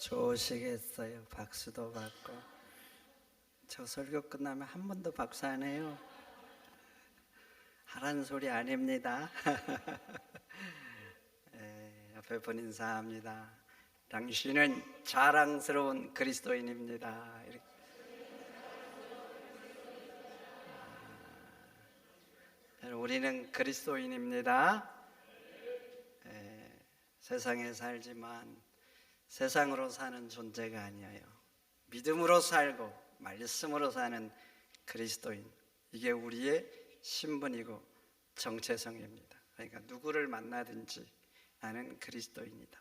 좋으시겠어요. 박수도 받고. 저 설교 끝나면 한 번도 박수 안 해요. 하라는 소리 아닙니다. 옆에 분 인사합니다. 당신은 자랑스러운 그리스도인입니다. 이렇게. 우리는 그리스도인입니다. 세상에 살지만 세상으로 사는 존재가 아니에요. 믿음으로 살고 말씀으로 사는 그리스도인, 이게 우리의 신분이고 정체성입니다. 그러니까 누구를 만나든지 나는 그리스도인이다.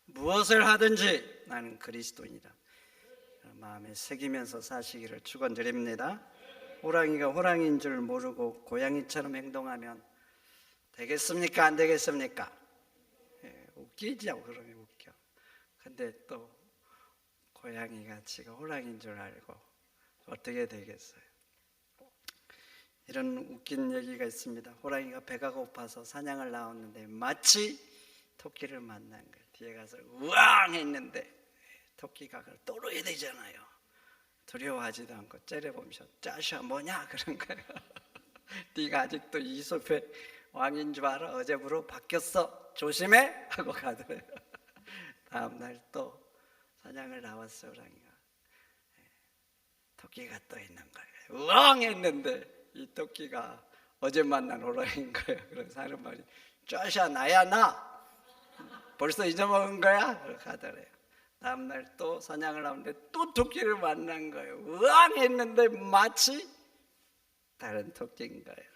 무엇을 하든지 나는 그리스도인이다. 마음에 새기면서 사시기를 축원드립니다. 호랑이가 호랑이인 줄 모르고 고양이처럼 행동하면 되겠습니까? 안 되겠습니까? 웃기죠. 그러면 웃겨. 근데 또 고양이가 지가 호랑이인 줄 알고 어떻게 되겠어요? 이런 웃긴 얘기가 있습니다. 호랑이가 배가 고파서 사냥을 나왔는데 마치 토끼를 만난 거예요. 뒤에 가서 우왕 했는데 토끼가 그걸 또르야 되잖아요. 두려워하지도 않고 째려보면서 짜샤 뭐냐 그런 거예요. 네가 아직도 이 숲의 왕인 줄 알아? 어제부로 바뀌었어. 조심해 하고 가더래요. 다음날 또 사냥을 나왔어. 호랑이가. 토끼가 또 있는 거예요. 우왕 했는데 이 토끼가 어제 만난 호랑이인 거예요. 그래서 하는 말이 짜샤 나야 나 벌써 잊어먹은 거야? 그러고 가더래요. 다음날 또 사냥을 하는데 또 토끼를 만난 거예요. 우왕 했는데 마치 다른 토끼인 거예요.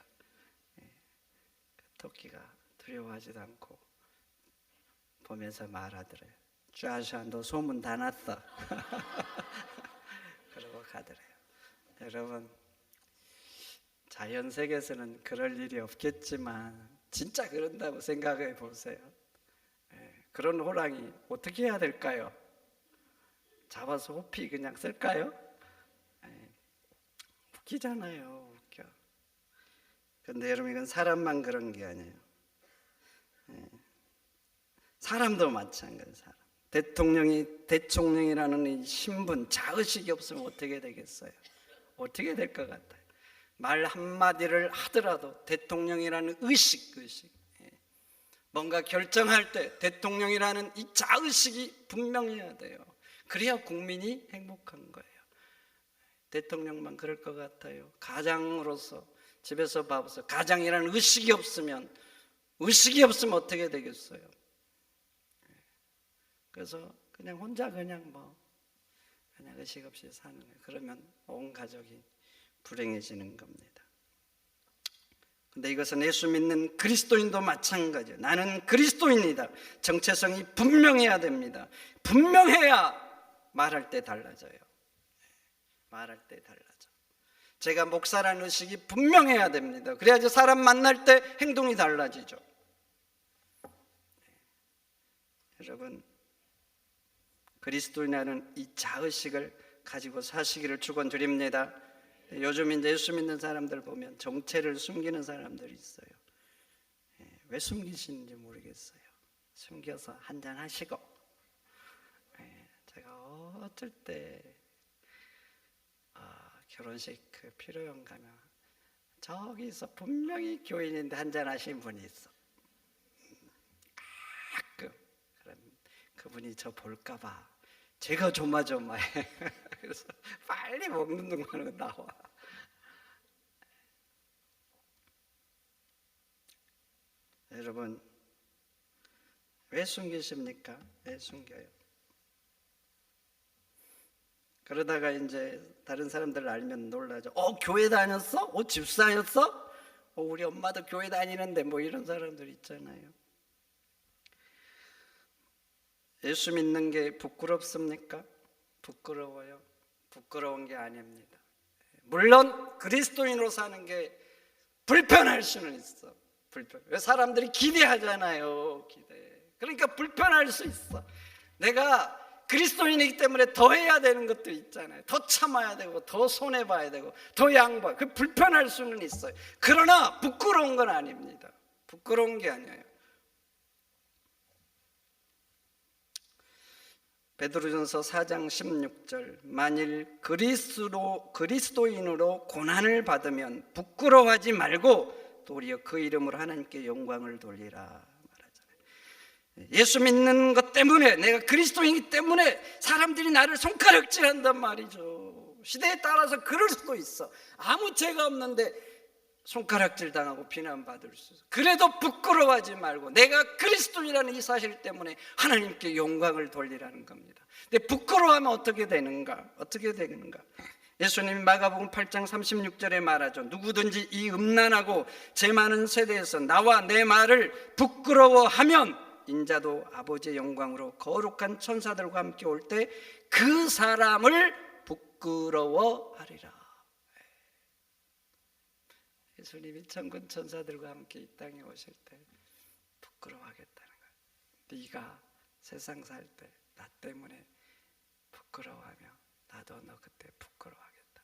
토끼가 두려워하지도 않고 보면서 말하더래요. 짜샤 너 소문 다 났어. 그러고 가더래요. 여러분, 자연 세계에서는 그럴 일이 없겠지만 진짜 그런다고 생각해 보세요. 그런 호랑이 어떻게 해야 될까요? 잡아서 호피 그냥 쓸까요? 웃기잖아요. 웃겨. 근데 여러분, 이건 사람만 그런 게 아니에요. 사람도 마찬가지예요. 사람. 대통령이라는 이 신분, 자의식이 없으면 어떻게 되겠어요? 어떻게 될 것 같아요? 말 한마디를 하더라도 대통령이라는 의식. 뭔가 결정할 때 대통령이라는 이 자의식이 분명해야 돼요. 그래야 국민이 행복한 거예요. 대통령만 그럴 것 같아요? 가장으로서 집에서 봐보세요. 가장이라는 의식이 없으면 어떻게 되겠어요? 그래서 그냥 혼자 그냥 의식 없이 사는 거예요. 그러면 온 가족이 불행해지는 겁니다. 근데 이것은 예수 믿는 그리스도인도 마찬가지예요. 나는 그리스도인이다. 정체성이 분명해야 됩니다. 분명해야 말할 때 달라져요. 말할 때 달라져. 제가 목사라는 의식이 분명해야 됩니다. 그래야지 사람 만날 때 행동이 달라지죠. 여러분, 그리스도인이라는 이 자의식을 가지고 사시기를 축원드립니다. 요즘 이제 예수 믿는 사람들 보면 정체를 숨기는 사람들이 있어요. 왜 숨기시는지 모르겠어요. 숨겨서 한잔 하시고. 제가 어쩔 때 결혼식 그 피로연 가면 저기서 분명히 교인인데 한잔 하신 분이 있어. 가끔. 그럼 그분이 저 볼까봐 제가 조마조마해. 그래서 빨리 먹는 동안에 나와. 여러분, 왜 숨기십니까? 왜 숨겨요? 그러다가 이제 다른 사람들 알면 놀라죠. 교회 다녔어? 집사였어? 우리 엄마도 교회 다니는데 이런 사람들 있잖아요. 예수 믿는 게 부끄럽습니까? 부끄러워요. 부끄러운 게 아닙니다. 물론 그리스도인으로 사는 게 불편할 수는 있어. 왜 사람들이 기대하잖아요. 그러니까 불편할 수 있어. 내가 그리스도인이기 때문에 더 해야 되는 것들 있잖아요. 더 참아야 되고 더 손해봐야 되고 더 양보해야 되고. 불편할 수는 있어요. 그러나 부끄러운 건 아닙니다. 부끄러운 게 아니에요. 베드로전서 4장 16절 만일 그리스도인으로 고난을 받으면 부끄러워하지 말고 도리어 그 이름으로 하나님께 영광을 돌리라 말하잖아요. 예수 믿는 것 때문에, 내가 그리스도인이기 때문에 사람들이 나를 손가락질한단 말이죠. 시대에 따라서 그럴 수도 있어. 아무 죄가 없는데 손가락질 당하고 비난받을 수 있어. 그래도 부끄러워하지 말고 내가 그리스도인이라는 이 사실 때문에 하나님께 영광을 돌리라는 겁니다. 근데 부끄러워하면 어떻게 되는가? 예수님이 마가복음 8장 36절에 말하죠. 누구든지 이 음란하고 죄 많은 세대에서 나와 내 말을 부끄러워하면 인자도 아버지의 영광으로 거룩한 천사들과 함께 올 때 그 사람을 부끄러워하리라. 예수님이 천군 천사들과 함께 이 땅에 오실 때 부끄러워하겠다는 거예요. 네가 세상 살 때 나 때문에 부끄러워하며 나도 너 그때 부끄러워하겠다.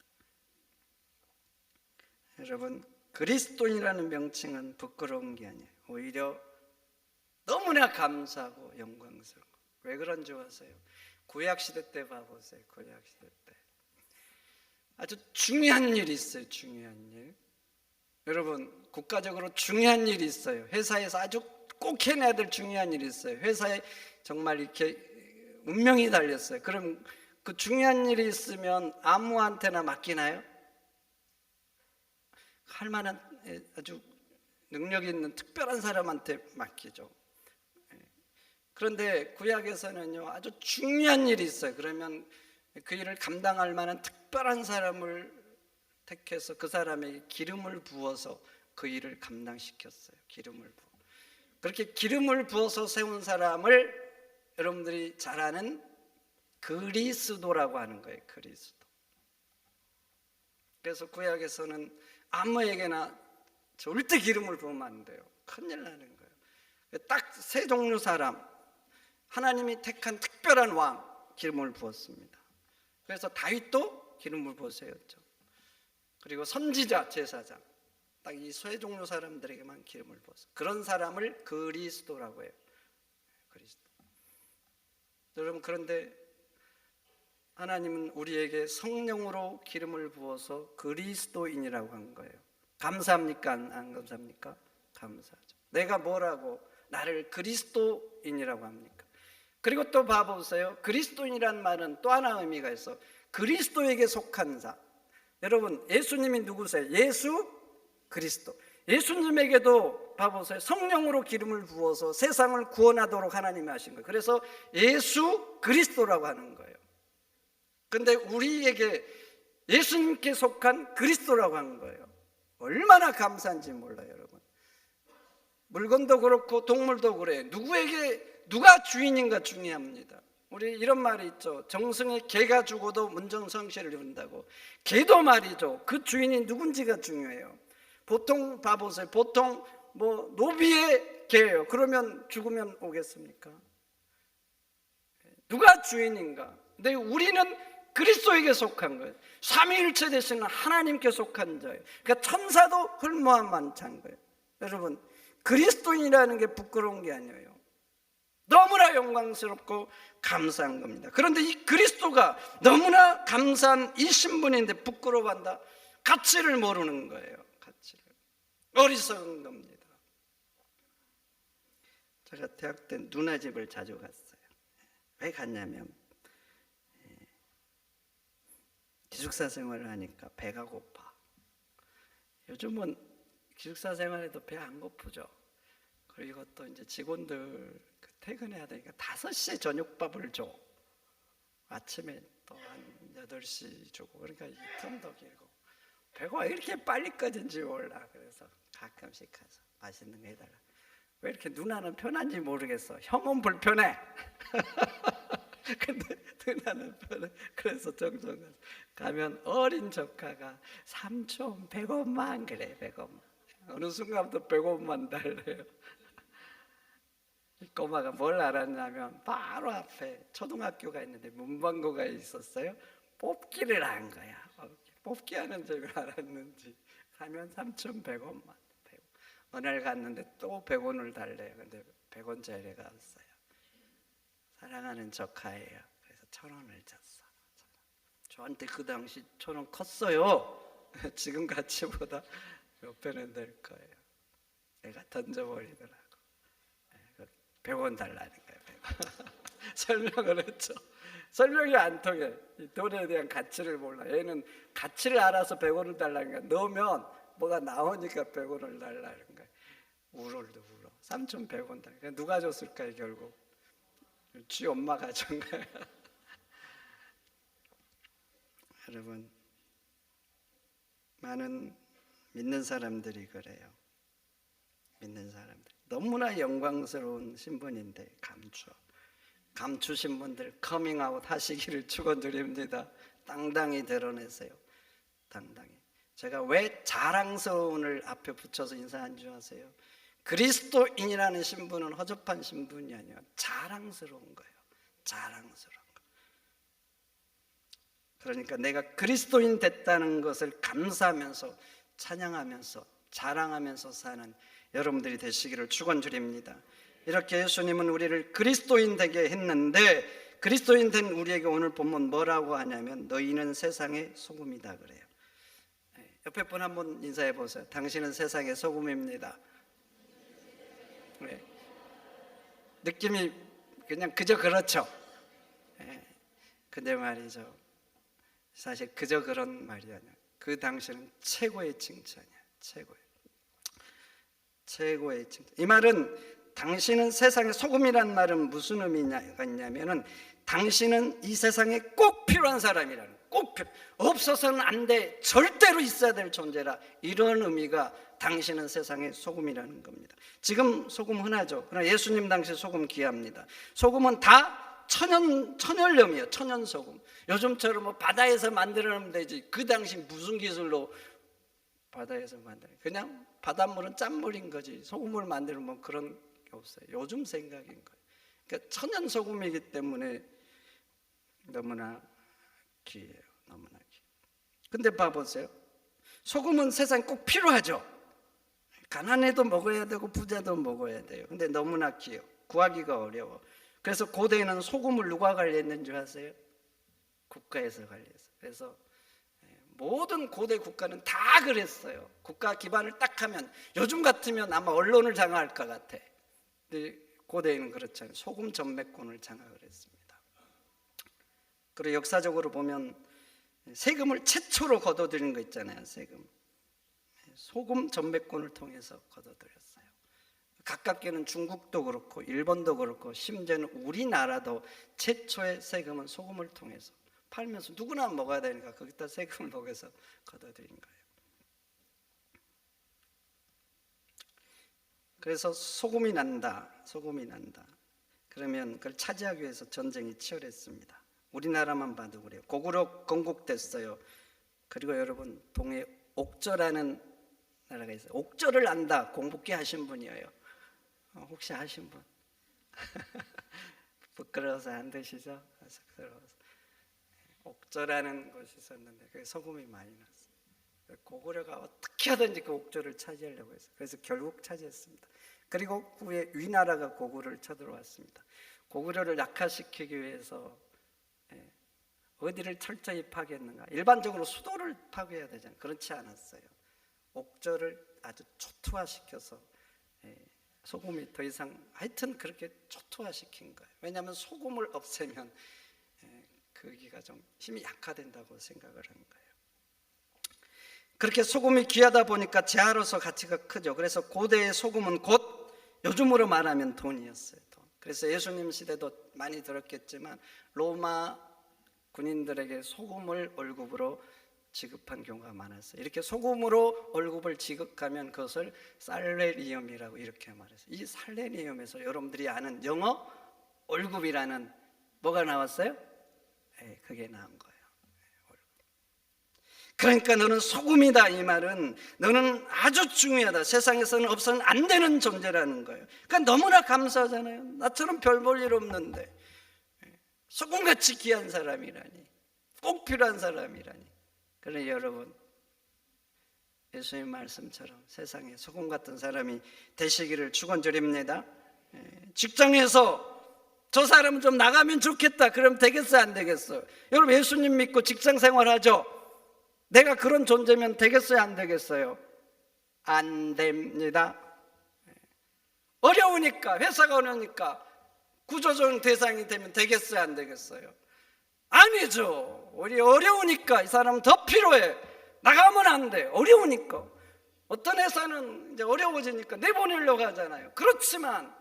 여러분, 그리스도인이라는 명칭은 부끄러운 게 아니에요. 오히려 너무나 감사하고 영광스러운 거. 왜 그런 줄 아세요? 구약시대 때 봐보세요. 구약시대 때 아주 중요한 일이 있어요. 중요한 일. 여러분, 국가적으로 중요한 일이 있어요. 회사에서 아주 꼭 해내야 될 중요한 일이 있어요. 회사에 정말 이렇게 운명이 달렸어요. 그럼 그 중요한 일이 있으면 아무한테나 맡기나요? 할 만한 아주 능력 있는 특별한 사람한테 맡기죠. 그런데 구약에서는요, 아주 중요한 일이 있어요. 그러면 그 일을 감당할 만한 특별한 사람을 택해서 그 사람에게 기름을 부어서 그 일을 감당시켰어요. 기름을 부어. 그렇게 기름을 부어서 세운 사람을 여러분들이 잘 아는 그리스도라고 하는 거예요. 그리스도. 그래서 구약에서는 아무에게나 절대 기름을 부으면 안 돼요. 큰일 나는 거예요. 딱 세 종류 사람, 하나님이 택한 특별한 왕 기름을 부었습니다. 그래서 다윗도 기름을 부어서였죠. 그리고 선지자, 제사장, 딱 이 세 종류 사람들에게만 기름을 부었어요. 그런 사람을 그리스도라고 해요. 그리스도. 여러분, 그런데 하나님은 우리에게 성령으로 기름을 부어서 그리스도인이라고 한 거예요. 감사합니까? 안 감사합니까? 감사하죠. 내가 뭐라고 나를 그리스도인이라고 합니까? 그리고 또 봐보세요. 그리스도인이란 말은 또 하나 의미가 있어. 그리스도에게 속한 자. 여러분, 예수님이 누구세요? 예수 그리스도. 예수님에게도 봐보세요. 성령으로 기름을 부어서 세상을 구원하도록 하나님이 하신 거예요. 그래서 예수 그리스도라고 하는 거예요. 그런데 우리에게 예수님께 속한 그리스도라고 하는 거예요. 얼마나 감사한지 몰라요, 여러분. 물건도 그렇고 동물도 그래요. 누가 주인인가 중요합니다. 우리 이런 말이 있죠. 정승의 개가 죽어도 문정성시를 이룬다고. 개도 말이죠. 그 주인이 누군지가 중요해요. 보통 봐보세요. 보통 뭐 노비의 개예요. 그러면 죽으면 오겠습니까? 누가 주인인가? 근데 우리는 그리스도에게 속한 거예요. 삼위일체 되시는 하나님께 속한 자예요. 그러니까 천사도 훌모한 만찬 거예요. 여러분, 그리스도인이라는 게 부끄러운 게 아니에요. 너무나 영광스럽고 감사한 겁니다. 그런데 이 그리스도가 너무나 감사한 이 신분인데 부끄러워한다? 가치를 모르는 거예요. 가치를. 어리석은 겁니다. 제가 대학 때 누나 집을 자주 갔어요. 왜 갔냐면 기숙사 생활을 하니까 배가 고파. 요즘은 기숙사 생활에도 배 안 고프죠. 그리고 또 이제 직원들 퇴근해야 되니까 5시에 저녁밥을 줘. 아침에 또 한 8시 주고. 그러니까 이 틈도 길고. 배가 왜 이렇게 빨리 꺼진지 몰라. 그래서 가끔씩 가서 맛있는 거 해달라. 왜 이렇게 누나는 편한지 모르겠어. 형은 불편해. 근데 누나는 편해. 그래서 정성 가면 어린 조카가 삼촌 100원만 그래. 100원만. 어느 순간부터 100원만 달래요. 이 꼬마가 뭘 알았냐면 바로 앞에 초등학교가 있는데 문방구가 있었어요. 뽑기를 한 거야. 뽑기 하는 줄 알았는지 가면 3,100원만. 100원. 어느 날 갔는데 또 100원을 달래요. 근데 100원짜리가 없어요. 사랑하는 조카예요. 1,000원을 줬어. 저한테 그 당시 1,000원 컸어요. 지금 가치보다 몇 배는 될 거예요. 내가 던져버리더라고. 100원 달라는 거예요. 100원. 설명을 했죠. 설명이 안 통해. 이 돈에 대한 가치를 몰라. 얘는 가치를 알아서 100원을 달라는 거야. 넣으면 뭐가 나오니까 100원을 달라는 거야. 울어도 울어. 3,100원 달라. 누가 줬을까요 결국? 지 엄마가 준 거야. 여러분, 많은 믿는 사람들이 그래요. 믿는 사람들 너무나 영광스러운 신분인데 감추신 분들 커밍아웃 하시기를 축원드립니다. 당당히 드러내세요. 당당히. 제가 왜 자랑스러운을 앞에 붙여서 인사한 줄 아세요? 그리스도인이라는 신분은 허접한 신분이 아니에요. 자랑스러운 거예요. 자랑스러운 거. 그러니까 내가 그리스도인 됐다는 것을 감사하면서 찬양하면서 자랑하면서 사는 여러분들이 되시기를 축원드립니다. 이렇게 예수님은 우리를 그리스도인 되게 했는데, 그리스도인 된 우리에게 오늘 본문 뭐라고 하냐면 너희는 세상의 소금이다 그래요. 옆에 분 한번 인사해 보세요. 당신은 세상의 소금입니다. 네. 느낌이 그냥 그저 그렇죠. 근데 말이죠, 사실 그저 그런 말이 아니야. 그 당시는 최고의 칭찬이야. 최고의 칭찬. 이 말은 당신은 세상의 소금이란 말은 무슨 의미가 있냐면은 당신은 이 세상에 꼭 필요한 사람이라는, 없어서는 안 돼, 절대로 있어야 될 존재라, 이런 의미가 당신은 세상의 소금이라는 겁니다. 지금 소금 흔하죠. 그러나 예수님 당시 소금 귀합니다. 소금은 다 천연염이에요. 천연소금. 요즘처럼 뭐 바다에서 만들어내면 되지, 그 당시 무슨 기술로 바다에서 만들어? 그냥 바닷물은 짠물인 거지, 소금을 만들면 그런 게 없어요. 요즘 생각인 거예요. 그러니까 천연소금이기 때문에 너무나 귀해요. 너무나 귀해요. 근데 봐보세요. 소금은 세상에 꼭 필요하죠. 가난해도 먹어야 되고 부자도 먹어야 돼요. 근데 너무나 귀해요. 구하기가 어려워. 그래서 고대에는 소금을 누가 관리했는 줄 아세요? 국가에서 관리했어요. 그래서 모든 고대 국가는 다 그랬어요. 국가 기반을 딱 하면, 요즘 같으면 아마 언론을 장악할 것 같아. 근데 고대에는 그렇잖아요. 소금 전매권을 장악을 했습니다. 그리고 역사적으로 보면 세금을 최초로 걷어들인 거 있잖아요. 세금. 소금 전매권을 통해서 걷어들였어요. 가깝게는 중국도 그렇고 일본도 그렇고 심지어는 우리나라도 최초의 세금은 소금을 통해서 팔면서 누구나 먹어야 되니까 거기다 세금을 먹여서 걷어들인 거예요. 그래서 소금이 난다. 그러면 그걸 차지하기 위해서 전쟁이 치열했습니다. 우리나라만 봐도 그래요. 고구려 건국됐어요. 그리고 여러분, 동해 옥저라는 나라가 있어요. 옥저를 안다. 공부기 하신 분이에요. 혹시 하신 분? 부끄러워서 안 되시죠? 부끄러워서. 옥저라는 곳이 있었는데 그게 소금이 많이 났어요. 고구려가 어떻게 하든지 그 옥저를 차지하려고 했어요. 그래서 결국 차지했습니다. 그리고 후에 위나라가 고구려를 쳐들어왔습니다. 고구려를 약화시키기 위해서 어디를 철저히 파괴했는가? 일반적으로 수도를 파괴해야 되잖아요. 그렇지 않았어요. 옥저를 아주 초토화시켜서 소금이 더 이상, 하여튼 그렇게 초토화시킨 거예요. 왜냐하면 소금을 없애면 거기가 좀 힘이 약화된다고 생각을 한 거예요. 그렇게 소금이 귀하다 보니까 재화로서 가치가 크죠. 그래서 고대의 소금은 곧 요즘으로 말하면 돈이었어요. 돈. 그래서 예수님 시대도 많이 들었겠지만 로마 군인들에게 소금을 월급으로 지급한 경우가 많았어요. 이렇게 소금으로 월급을 지급하면 그것을 살레리엄이라고 이렇게 말했어요. 이 살레리엄에서 여러분들이 아는 영어 월급이라는 뭐가 나왔어요? 그게 나온 거예요. 그러니까 너는 소금이다, 이 말은 너는 아주 중요하다. 세상에서는 없어서는 안 되는 존재라는 거예요. 그러니까 너무나 감사하잖아요. 나처럼 별 볼 일 없는데 소금같이 귀한 사람이라니, 꼭 필요한 사람이라니. 그러니 여러분, 예수님 말씀처럼 세상에 소금 같은 사람이 되시기를 축원드립니다. 직장에서 저 사람은 좀 나가면 좋겠다. 그럼 되겠어요, 안 되겠어요? 여러분 예수님 믿고 직장 생활하죠? 내가 그런 존재면 되겠어요, 안 되겠어요? 안 됩니다. 어려우니까, 회사가 어려우니까 구조조정 대상이 되면 되겠어요, 안 되겠어요? 아니죠. 우리 어려우니까 이 사람은 더 필요해. 나가면 안 돼. 어려우니까. 어떤 회사는 이제 어려워지니까 내보내려고 하잖아요. 그렇지만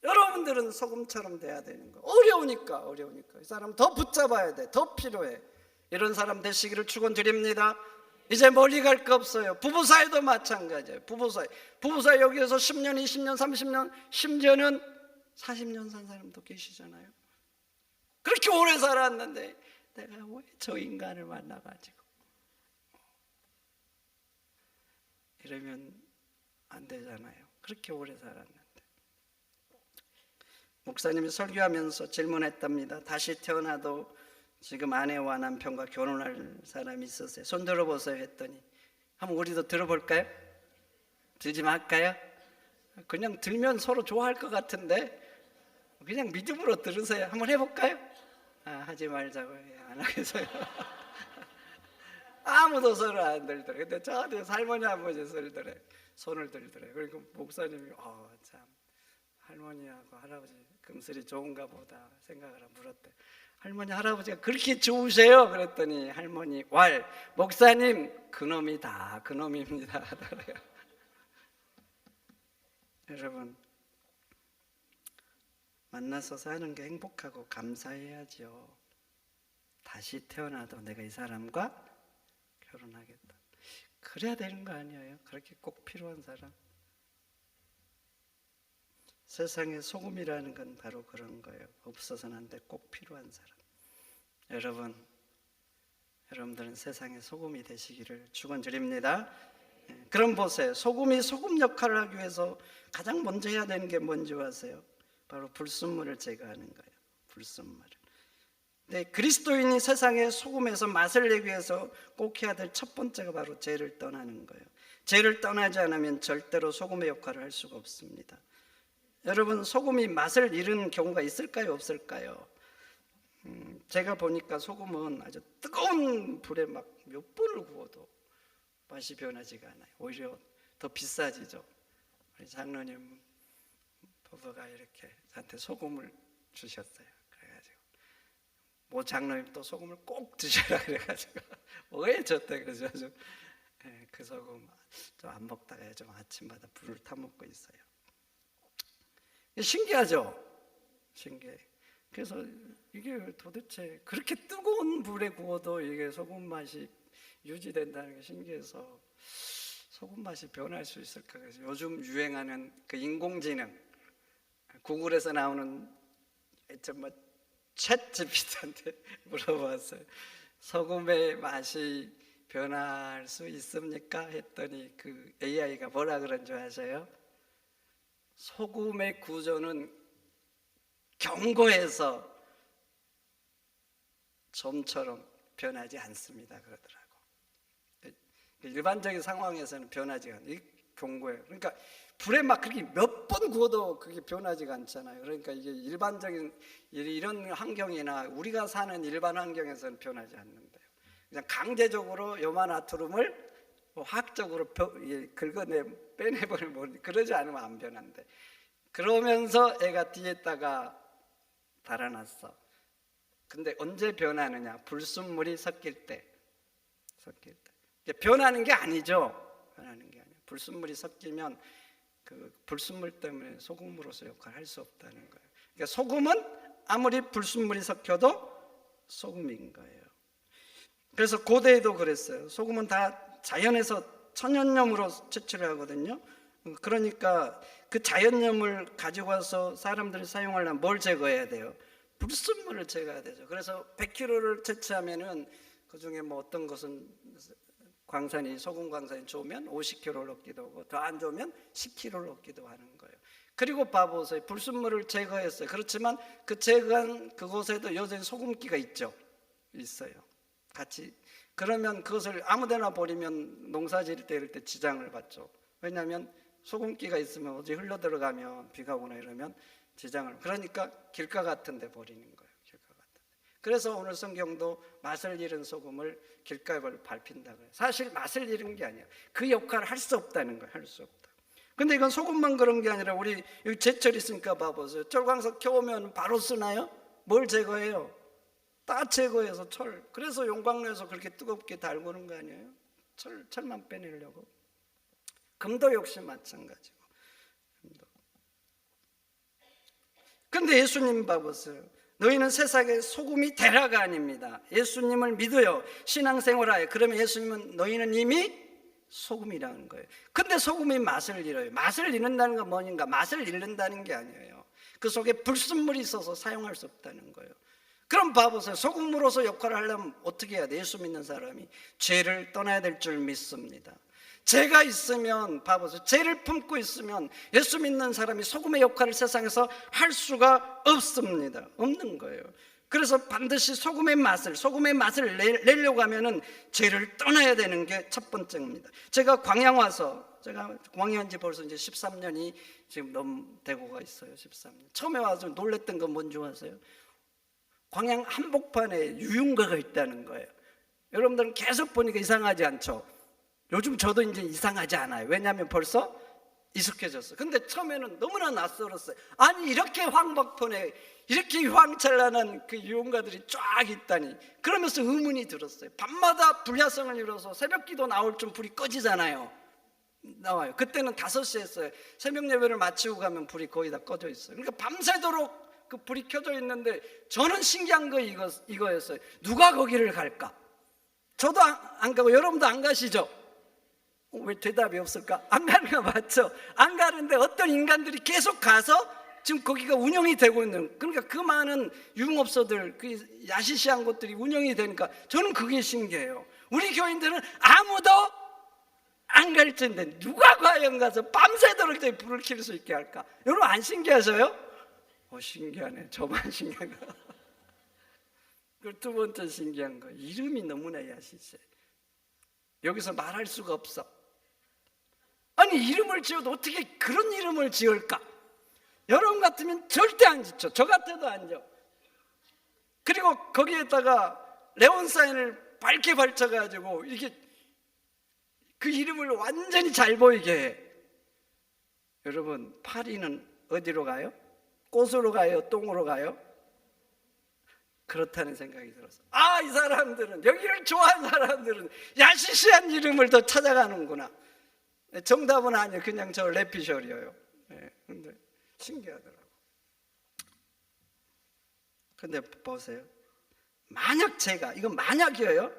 여러분들은 소금처럼 돼야 되는 거예요. 어려우니까 이 사람 더 붙잡아야 돼. 더 필요해. 이런 사람 되시기를 축원드립니다. 이제 멀리 갈 거 없어요. 부부사이도 마찬가지예요. 부부사이 여기에서 10년, 20년, 30년, 심지어는 40년 산 사람도 계시잖아요. 그렇게 오래 살았는데 내가 왜 저 인간을 만나가지고 이러면 안 되잖아요. 그렇게 오래 살았는데. 목사님이 설교하면서 질문했답니다. 다시 태어나도 지금 아내와 남편과 결혼할 사람이 있으세요? 손 들어보세요 했더니, 한번 우리도 들어볼까요? 들지 말까요? 그냥 들면 서로 좋아할 것 같은데 그냥 믿음으로 들으세요. 한번 해볼까요? 하지 말자고요. 안 하겠어요. 아무도 손을 안 들더래. 근데 저한테 할머니 아버지 손을 들더래. 그러니까 목사님이 참 할머니하고 할아버지 금슬이 좋은가 보다 생각을 하고 물었대. 할머니 할아버지가 그렇게 좋으세요? 그랬더니 할머니 목사님 그놈이 다 그놈입니다 하더래요. 여러분 만나서 사는 게 행복하고 감사해야죠. 다시 태어나도 내가 이 사람과 결혼하겠다. 그래야 되는 거 아니에요? 그렇게 꼭 필요한 사람. 세상에 소금이라는 건 바로 그런 거예요. 없어서는 안 돼. 꼭 필요한 사람. 여러분들은 세상에 소금이 되시기를 축원드립니다. 그럼 보세요. 소금이 소금 역할을 하기 위해서 가장 먼저 해야 되는 게 뭔지 아세요? 바로 불순물을 제거하는 거예요. 불순물을. 근데 그리스도인이 세상의 소금에서 맛을 내기 위해서 꼭 해야 될 첫 번째가 바로 죄를 떠나는 거예요. 죄를 떠나지 않으면 절대로 소금의 역할을 할 수가 없습니다. 여러분 소금이 맛을 잃은 경우가 있을까요? 없을까요? 제가 보니까 소금은 아주 뜨거운 불에 막 몇 번을 구워도 맛이 변하지가 않아요. 오히려 더 비싸지죠. 우리 장로님 부부가 이렇게 저한테 소금을 주셨어요. 그래가지고 모 장로님 또 소금을 꼭 드셔라 그래가지고 왜 줬대 그래서 그 소금 좀 안 먹다가 좀 아침마다 불을 타 먹고 있어요. 신기하죠? 신기해. 그래서 이게 도대체 그렇게 뜨거운 불에 구워도 이게 소금 맛이 유지된다는 게 신기해서 소금 맛이 변할 수 있을까? 그래서 요즘 유행하는 그 인공지능 구글에서 나오는 정말 챗GPT한테 물어봤어요. 소금의 맛이 변할 수 있습니까? 했더니 그 AI가 뭐라 그런 줄 아세요? 소금의 구조는 견고해서 점처럼 변하지 않습니다 그러더라고. 일반적인 상황에서는 변하지가 않아요. 견고해요. 그러니까 불에 막 그렇게 몇 번 구워도 그게 변하지가 않잖아요. 그러니까 이게 일반적인 이런 환경이나 우리가 사는 일반 환경에서는 변하지 않는데요. 그냥 강제적으로 요만아토름을 화학적으로 빼내버리면 그러지 않으면 안 변한대. 그러면서 애가 뒤에다가 달아놨어. 근데 언제 변하느냐? 불순물이 섞일 때. 변하는 게 아니죠. 불순물이 섞이면 그 불순물 때문에 소금으로서 역할을 할 수 없다는 거예요. 그러니까 소금은 아무리 불순물이 섞여도 소금인 거예요. 그래서 고대에도 그랬어요. 소금은 다 자연에서 천연염으로 채취를 하거든요. 그러니까 그 자연염을 가지고 와서 사람들이 사용하려면 뭘 제거해야 돼요? 불순물을 제거해야 되죠. 그래서 100kg를 채취하면은 그 중에 뭐 어떤 것은 소금 광산이 좋으면 50kg를 얻기도 하고 더 안 좋으면 10kg를 얻기도 하는 거예요. 그리고 봐보세요. 불순물을 제거했어요. 그렇지만 그 제거한 그곳에도 여전히 소금기가 있어요. 같이. 그러면 그것을 아무데나 버리면 농사 지을 때 이럴 때 지장을 받죠. 왜냐하면 소금기가 있으면 어디 흘러 들어가면 비가 오거나 이러면 지장을. 그러니까 길가 같은 데 버리는 거예요. 길가 같은 데. 그래서 오늘 성경도 맛을 잃은 소금을 길가에 밟힌다 그래요. 사실 맛을 잃은 게 아니야. 그 역할을 할 수 없다는 거예요. 할 수 없다. 근데 이건 소금만 그런 게 아니라 우리 여기 제철 있으니까 봐보세요. 철광석 켜오면 바로 쓰나요? 뭘 제거해요? 다 제거해서 철. 그래서 용광로에서 그렇게 뜨겁게 달구는 거 아니에요? 철만 빼내려고. 금도 역시 마찬가지고. 금도. 근데 예수님 봐보세요. 너희는 세상의 소금이 되라가 아닙니다. 예수님을 믿어요. 신앙생활하여. 그러면 예수님은 너희는 이미 소금이라는 거예요. 근데 소금이 맛을 잃어요. 맛을 잃는다는 건 뭐인가? 맛을 잃는다는 게 아니에요. 그 속에 불순물이 있어서 사용할 수 없다는 거예요. 그럼 봐보세요. 소금으로서 역할을 하려면 어떻게 해야 돼? 예수 믿는 사람이 죄를 떠나야 될 줄 믿습니다. 죄가 있으면 봐보세요. 죄를 품고 있으면 예수 믿는 사람이 소금의 역할을 세상에서 할 수가 없습니다. 없는 거예요. 그래서 반드시 소금의 맛을 내려고 하면은 죄를 떠나야 되는 게 첫 번째입니다. 제가 광양 와서, 제가 광양한 지 벌써 이제 13년이 지금 넘되고가 있어요. 13년. 처음에 와서 놀랬던 건 뭔지 아세요? 광양 한복판에 유흥가가 있다는 거예요. 여러분들은 계속 보니까 이상하지 않죠? 요즘 저도 이제 이상하지 않아요. 왜냐하면 벌써 익숙해졌어요. 근데 처음에는 너무나 낯설었어요. 아니 이렇게 한복판에 이렇게 휘황찬란한 그 유흥가들이 쫙 있다니. 그러면서 의문이 들었어요. 밤마다 불야성을 이뤄서 새벽기도 나올 쯤 불이 꺼지잖아요. 나와요. 그때는 5시에 했어요. 새벽 예배를 마치고 가면 불이 거의 다 꺼져 있어요. 그러니까 밤새도록 그 불이 켜져 있는데 저는 신기한 거 이거였어요. 누가 거기를 갈까? 저도 안 가고 여러분도 안 가시죠? 왜 대답이 없을까? 안 가는 거 맞죠? 안 가는데 어떤 인간들이 계속 가서 지금 거기가 운영이 되고 있는, 그러니까 그 많은 유흥업소들, 그 야시시한 곳들이 운영이 되니까 저는 그게 신기해요. 우리 교인들은 아무도 안 갈 텐데 누가 과연 가서 밤새도록 불을 켤 수 있게 할까? 여러분 안 신기하셔요? 신기하네. 저만 신기한가? 그리고 두 번째 신기한 거, 이름이 너무나 야시시해. 여기서 말할 수가 없어. 아니 이름을 지어도 어떻게 그런 이름을 지을까? 여러분 같으면 절대 안 짓죠. 저 같아도 안 지어. 그리고 거기에다가 레온사인을 밝게 발쳐가지고 이렇게 그 이름을 완전히 잘 보이게 해. 여러분 파리는 어디로 가요? 꽃으로 가요? 똥으로 가요? 그렇다는 생각이 들었어요. 이 사람들은, 여기를 좋아하는 사람들은 야시시한 이름을 더 찾아가는구나. 정답은 아니에요. 그냥 저 레피셜이에요. 근데 신기하더라고. 근데 보세요. 만약 이건 만약이에요.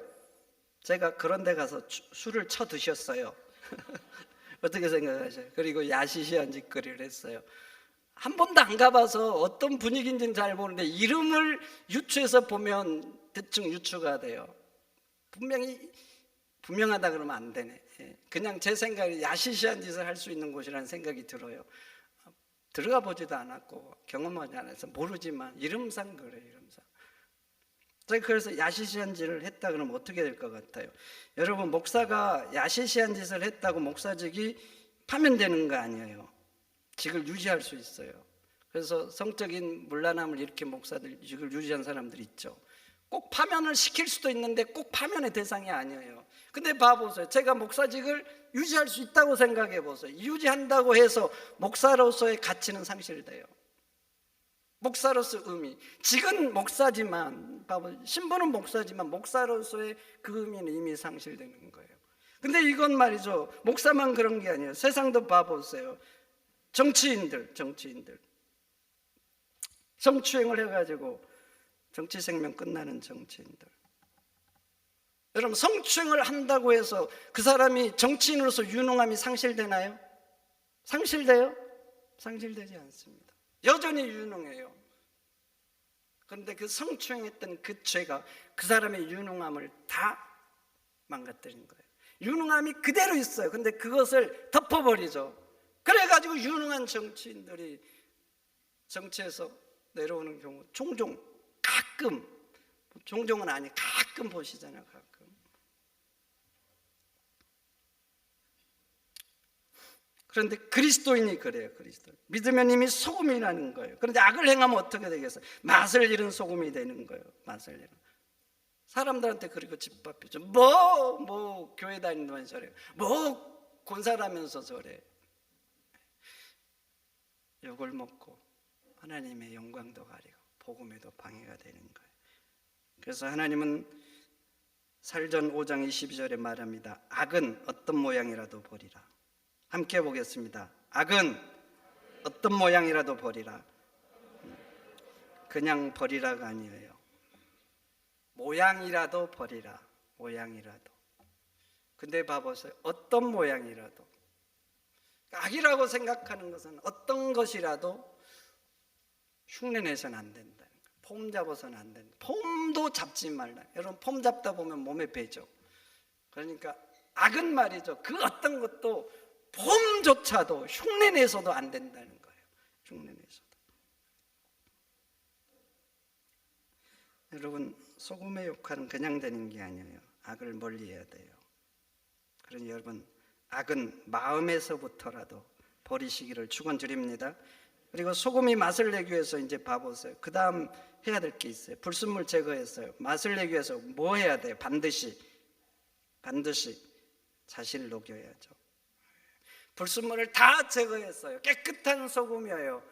제가 그런 데 가서 술을 쳐 드셨어요. 어떻게 생각하세요? 그리고 야시시한 짓거리를 했어요. 한 번도 안 가봐서 어떤 분위기인지는 잘 모르는데 이름을 유추해서 보면 대충 유추가 돼요. 분명하다 그러면 안 되네. 그냥 제 생각에 야시시한 짓을 할 수 있는 곳이라는 생각이 들어요. 들어가 보지도 않았고 경험하지 않아서 모르지만 이름상 그래요. 이름상. 제가 그래서 야시시한 짓을 했다 그러면 어떻게 될 것 같아요? 여러분 목사가 야시시한 짓을 했다고 목사직이 파면되는 거 아니에요. 직을 유지할 수 있어요. 그래서 성적인 문란함을 일으킨 목사들, 직을 유지한 사람들이 있죠. 꼭 파면을 시킬 수도 있는데 꼭 파면의 대상이 아니에요. 근데 봐보세요. 제가 목사직을 유지할 수 있다고 생각해 보세요. 유지한다고 해서 목사로서의 가치는 상실돼요. 목사로서 의미. 직은 목사지만, 신분은 목사지만 목사로서의 그 의미는 이미 상실되는 거예요. 근데 이건 말이죠. 목사만 그런 게 아니에요. 세상도 봐보세요. 정치인들 성추행을 해가지고 정치 생명 끝나는 정치인들. 여러분 성추행을 한다고 해서 그 사람이 정치인으로서 유능함이 상실되나요? 상실돼요? 상실되지 않습니다. 여전히 유능해요. 그런데 그 성추행했던 그 죄가 그 사람의 유능함을 다 망가뜨린 거예요. 유능함이 그대로 있어요. 근데 그것을 덮어버리죠. 그래가지고 유능한 정치인들이 정치에서 내려오는 경우 종종 가끔, 종종은 아니 가끔 보시잖아요. 가끔. 그런데 그리스도인이 그래요. 그리스도인. 믿으면 이미 소금이라는 거예요. 그런데 악을 행하면 어떻게 되겠어요? 맛을 잃은 소금이 되는 거예요. 맛을 잃은. 사람들한테 그리고 집밥이죠. 교회 다니면서 저래요. 곤살하면서 저래. 욕을 먹고 하나님의 영광도 가리고 복음에도 방해가 되는 거예요. 그래서 하나님은 살전 5장 22절에 말합니다. 악은 어떤 모양이라도 버리라. 함께 보겠습니다. 악은 어떤 모양이라도 버리라. 그냥 버리라가 아니에요. 모양이라도 버리라. 모양이라도. 근데 봐보세요. 어떤 모양이라도. 악이라고 생각하는 것은 어떤 것이라도 흉내내서는 안 된다는 거예요. 폼 잡아서는 안 된다. 폼도 잡지 말라. 여러분 폼 잡다 보면 몸에 배죠. 그러니까 악은 말이죠. 그 어떤 것도 폼조차도 흉내내서도 안 된다는 거예요. 흉내내서도. 여러분 소금의 역할은 그냥 되는 게 아니에요. 악을 멀리해야 돼요. 그러니 여러분 악은 마음에서부터라도 버리시기를 축원드립니다. 그리고 소금이 맛을 내기 위해서 이제 봐보세요. 그 다음 해야 될 게 있어요. 불순물 제거했어요. 맛을 내기 위해서 뭐 해야 돼요? 반드시 자신을 녹여야죠. 불순물을 다 제거했어요. 깨끗한 소금이에요.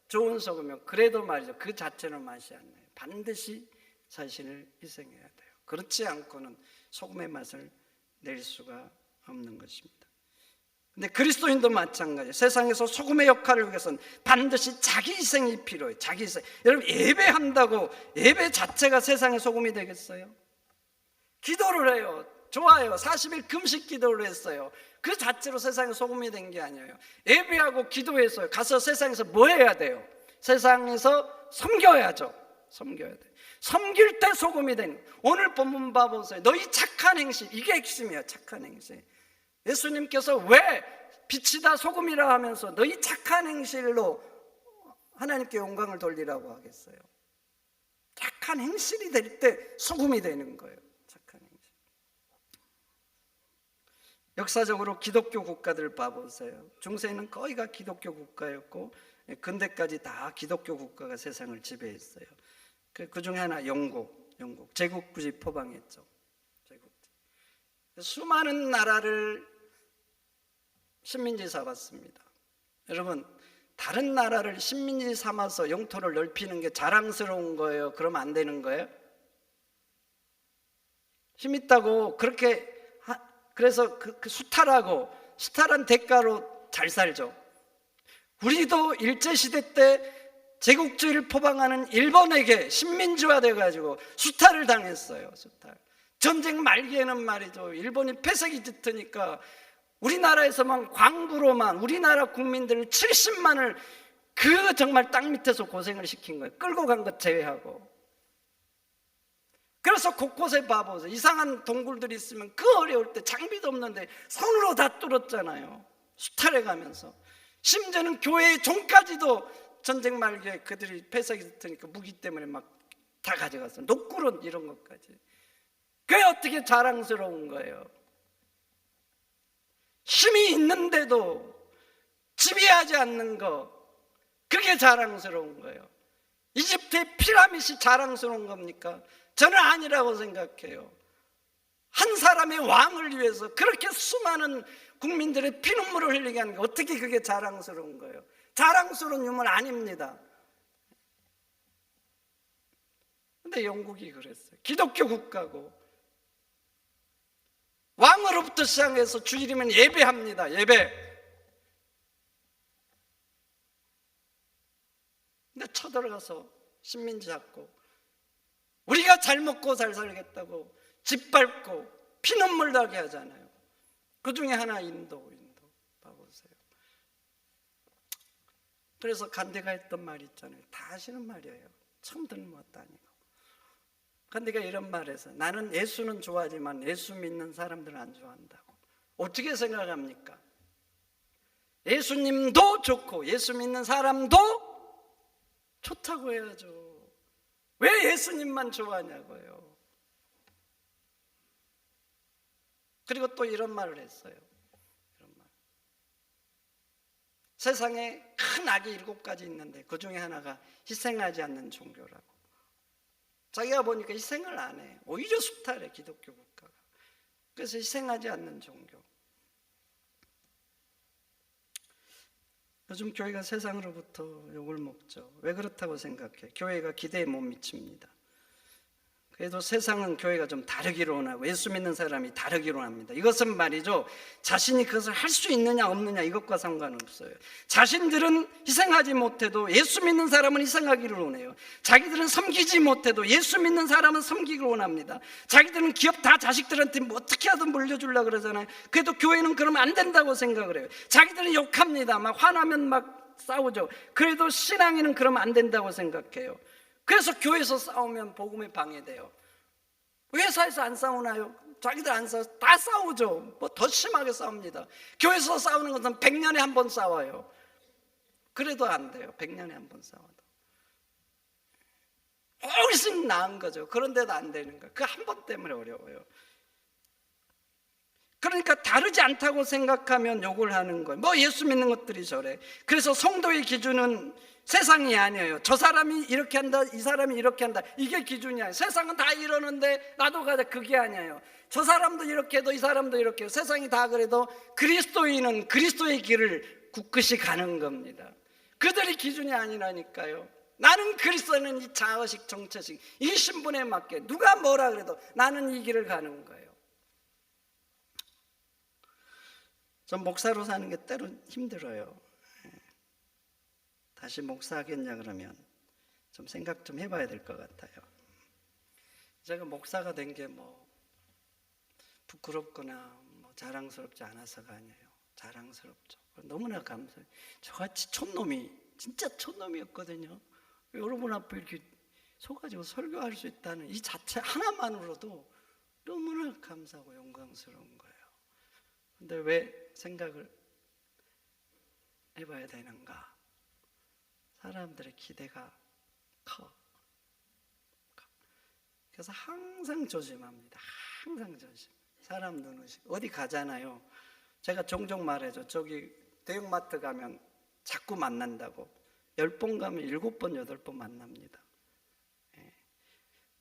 좋은 소금이요. 그래도 말이죠. 그 자체는 맛이 안 나요. 반드시 자신을 희생해야 돼요. 그렇지 않고는 소금의 맛을 낼 수가 없는 것입니다. 근데 그리스도인도 마찬가지예요. 세상에서 소금의 역할을 위해서는 반드시 자기 희생이 필요해요. 자기 희생. 여러분 예배한다고 예배 자체가 세상의 소금이 되겠어요? 기도를 해요. 좋아요. 40일 금식 기도를 했어요. 그 자체로 세상의 소금이 된 게 아니에요. 예배하고 기도해서 가서 세상에서 뭐 해야 돼요? 세상에서 섬겨야죠. 섬겨야 돼요. 섬길 때 소금이 된 거예요. 오늘 본문 봐보세요. 너희 착한 행실, 이게 핵심이에요. 착한 행실. 예수님께서 왜 빛이다 소금이라 하면서 너희 착한 행실로 하나님께 영광을 돌리라고 하겠어요? 착한 행실이 될 때 소금이 되는 거예요. 착한 행실. 역사적으로 기독교 국가들 봐보세요. 중세는 거의가 기독교 국가였고 근대까지 다 기독교 국가가 세상을 지배했어요. 그 중에 하나 영국 제국주의 포방했죠. 수많은 나라를 식민지 삼았습니다. 여러분 다른 나라를 식민지 삼아서 영토를 넓히는 게 자랑스러운 거예요? 그러면 안 되는 거예요? 힘 있다고 그렇게 그래서 그 수탈한 대가로 잘 살죠. 우리도 일제시대 때 제국주의를 포방하는 일본에게 식민지화 돼가지고 수탈을 당했어요. 수탈. 전쟁 말기에는 말이죠. 일본이 폐색이 짙으니까 우리나라에서만 광부로만 우리나라 국민들 70만을 그 정말 땅 밑에서 고생을 시킨 거예요. 끌고 간 것 제외하고. 그래서 곳곳에 봐보세요. 이상한 동굴들이 있으면 그 어려울 때 장비도 없는데 손으로 다 뚫었잖아요. 수탈해 가면서. 심지어는 교회의 종까지도 전쟁 말기에 그들이 폐색이 짙으니까 무기 때문에 막 다 가져갔어요. 녹구론 이런 것까지. 그게 어떻게 자랑스러운 거예요? 힘이 있는데도 지배하지 않는 거, 그게 자랑스러운 거예요. 이집트의 피라밋이 자랑스러운 겁니까? 저는 아니라고 생각해요. 한 사람의 왕을 위해서 그렇게 수많은 국민들의 피눈물을 흘리게 하는 게 어떻게 그게 자랑스러운 거예요? 자랑스러운 유물 아닙니다. 근데 영국이 그랬어요. 기독교 국가고 왕으로부터 시작해서 주일이면 예배합니다. 예배. 근데 쳐들어가서 식민지 잡고 우리가 잘 먹고 잘 살겠다고 짓밟고 피눈물 나게 하잖아요. 그 중에 하나 인도 봐보세요. 그래서 간디가 했던 말 있잖아요. 다 아시는 말이에요. 처음 듣는 것도 아니고. 간디가 이런 말에서 나는 예수는 좋아하지만 예수 믿는 사람들은 안 좋아한다고. 어떻게 생각합니까? 예수님도 좋고 예수 믿는 사람도 좋다고 해야죠. 왜 예수님만 좋아하냐고요. 그리고 또 이런 말을 했어요. 이런 말. 세상에 큰 악이 7가지 있는데 그 중에 하나가 희생하지 않는 종교라고. 자기가 보니까 희생을 안 해. 오히려 수탈해, 기독교 국가가. 그래서 희생하지 않는 종교. 요즘 교회가 세상으로부터 욕을 먹죠. 왜 그렇다고 생각해? 교회가 기대에 못 미칩니다. 그래도 세상은 교회가 좀 다르기로 원하고 예수 믿는 사람이 다르기로 합니다. 이것은 말이죠, 자신이 그것을 할 수 있느냐 없느냐 이것과 상관없어요. 자신들은 희생하지 못해도 예수 믿는 사람은 희생하기를 원해요. 자기들은 섬기지 못해도 예수 믿는 사람은 섬기기를 원합니다. 자기들은 기업 다 자식들한테 뭐 어떻게 하든 물려주려고 그러잖아요. 그래도 교회는 그러면 안 된다고 생각을 해요. 자기들은 욕합니다. 막 화나면 막 싸우죠. 그래도 신앙인은 그러면 안 된다고 생각해요. 그래서 교회에서 싸우면 복음이 방해돼요. 회사에서 안 싸우나요? 자기들 안 싸워, 다 싸우죠. 뭐 더 심하게 싸웁니다. 교회에서 싸우는 것은 100년에 한 번 싸워요. 그래도 안 돼요. 100년에 한 번 싸워도 훨씬 나은 거죠. 그런데도 안 되는 거예요. 그 한 번 때문에 어려워요. 그러니까 다르지 않다고 생각하면 욕을 하는 거예요. 뭐 예수 믿는 것들이 저래. 그래서 성도의 기준은 세상이 아니에요. 저 사람이 이렇게 한다, 이 사람이 이렇게 한다, 이게 기준이 아니에요. 세상은 다 이러는데 나도 가자, 그게 아니에요. 저 사람도 이렇게 해도 이 사람도 이렇게 해도 세상이 다 그래도 그리스도인은 그리스도의 길을 굳건히 가는 겁니다. 그들이 기준이 아니라니까요. 나는 그리스도는 이 자의식 정체식, 이 신분에 맞게 누가 뭐라 그래도 나는 이 길을 가는 거예요. 전 목사로 사는 게 때론 힘들어요. 다시 목사하겠냐 그러면 좀 생각 좀 해봐야 될 것 같아요. 제가 목사가 된 게 뭐 부끄럽거나 뭐 자랑스럽지 않아서가 아니에요. 자랑스럽죠. 너무나 감사해요. 저같이 촌놈이, 진짜 촌놈이었거든요. 여러분 앞에 이렇게 서가지고 설교할 수 있다는 이 자체 하나만으로도 너무나 감사하고 영광스러운 거예요. 근데 왜 생각을 해봐야 되는가? 사람들의 기대가 커. 그래서 항상 조심합니다. 항상 조심. 사람 눈의식. 어디 가잖아요. 제가 종종 말해줘. 저기 대형마트 가면 자꾸 만난다고. 10번 가면 7번, 8번 만납니다. 예.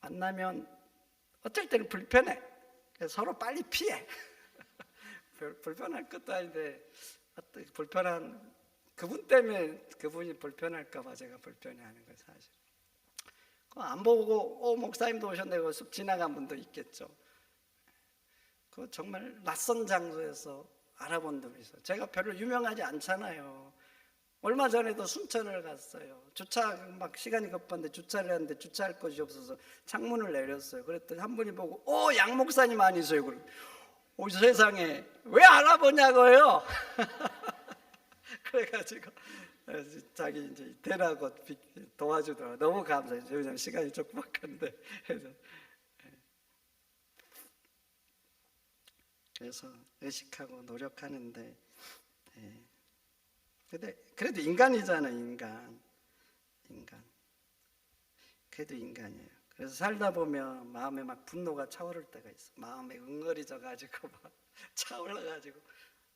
만나면 어쩔 때는 불편해. 그래서 서로 빨리 피해. 불편할 것도 아닌데 불편한 그분 때문에 그분이 불편할까 봐 제가 불편해하는 거예요. 사실 안 보고 목사님도 오셨네요. 쑥 지나간 분도 있겠죠. 그 정말 낯선 장소에서 알아본 분이 있어요. 제가 별로 유명하지 않잖아요. 얼마 전에도 순천을 갔어요. 주차 막 시간이 급한데 주차를 했는데 주차할 곳이 없어서 창문을 내렸어요. 그랬더니 한 분이 보고 양 목사님 아니세요? 그러고 세상에 왜 알아보냐고요. 그래가지고 자기 이제 대라고 도와주더라고요. 너무 감사해요. 왜냐면 시간이 촉박한데. 그래서 의식하고 노력하는데, 근데 그래도 인간이잖아요. 인간. 그래도 인간이에요. 그래서 살다 보면 마음에 막 분노가 차오를 때가 있어. 마음에 응어리져가지고 막 차올라가지고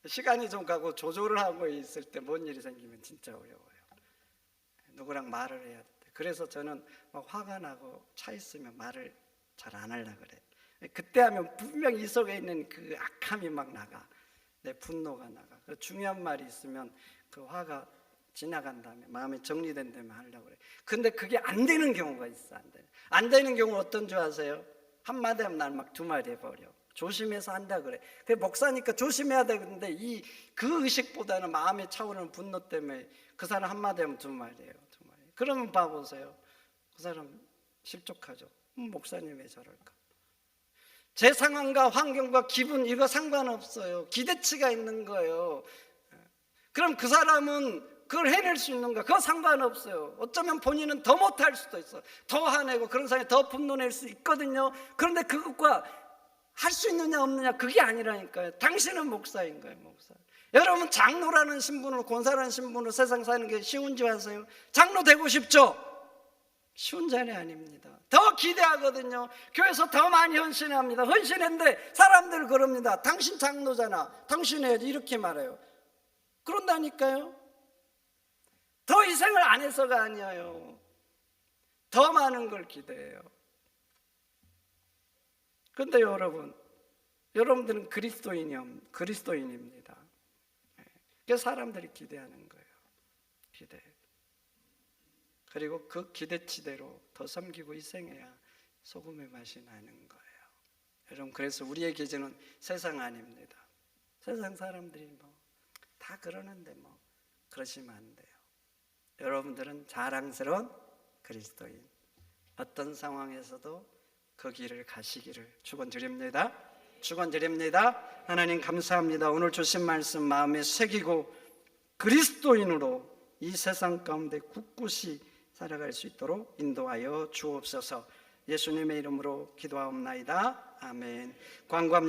시간이 좀 가고 조절을 하고 있을 때 뭔 일이 생기면 진짜 어려워요. 누구랑 말을 해야 돼. 그래서 저는 막 화가 나고 차 있으면 말을 잘 안 하려고 그래. 그때 하면 분명히 이 속에 있는 그 악함이 막 나가. 내 분노가 나가. 중요한 말이 있으면 그 화가 지나간 다음에 마음이 정리된 다음에 하려고 그래. 근데 그게 안 되는 경우가 있어. 안 되는 경우 어떤 줄 아세요? 한마디 하면 난 막 2마디 해버려. 조심해서 한다 그래. 그 목사니까 조심해야 되는데 그 의식보다는 마음에 차오르는 분노 때문에 그 사람 한마디 하면 2마디예요. 그러면 봐보세요. 그 사람 실족하죠. 목사님 왜 저럴까? 제 상황과 환경과 기분 이거 상관없어요. 기대치가 있는 거예요. 그럼 그 사람은 그걸 해낼 수 있는가? 그거 상관없어요. 어쩌면 본인은 더 못할 수도 있어. 더 화내고 그런 사람이 더 분노낼 수 있거든요. 그런데 그것과 할 수 있느냐 없느냐 그게 아니라니까요. 당신은 목사인 거예요. 목사. 여러분 장로라는 신분으로, 권사라는 신분으로 세상 사는 게 쉬운지 아세요? 장로 되고 싶죠? 쉬운 자리 아닙니다. 더 기대하거든요. 교회에서 더 많이 헌신합니다. 헌신했는데 사람들 그럽니다. 당신 장로잖아. 당신 해야지 이렇게 말해요. 그런다니까요. 더 희생을 안 해서가 아니에요. 더 많은 걸 기대해요. 그런데 여러분들은 그리스도인입니다. 그게 사람들이 기대하는 거예요. 기대. 그리고 그 기대치대로 더 섬기고 희생해야 소금의 맛이 나는 거예요. 여러분, 그래서 우리의 기준은 세상 아닙니다. 세상 사람들이 다 그러는데 그러시면 안 돼요. 여러분들은 자랑스러운 그리스도인, 어떤 상황에서도 그 길을 가시기를 축원드립니다. 하나님 감사합니다. 오늘 주신 말씀 마음에 새기고 그리스도인으로 이 세상 가운데 굳굳이 살아갈 수 있도록 인도하여 주옵소서. 예수님의 이름으로 기도하옵나이다. 아멘. 광고합니다.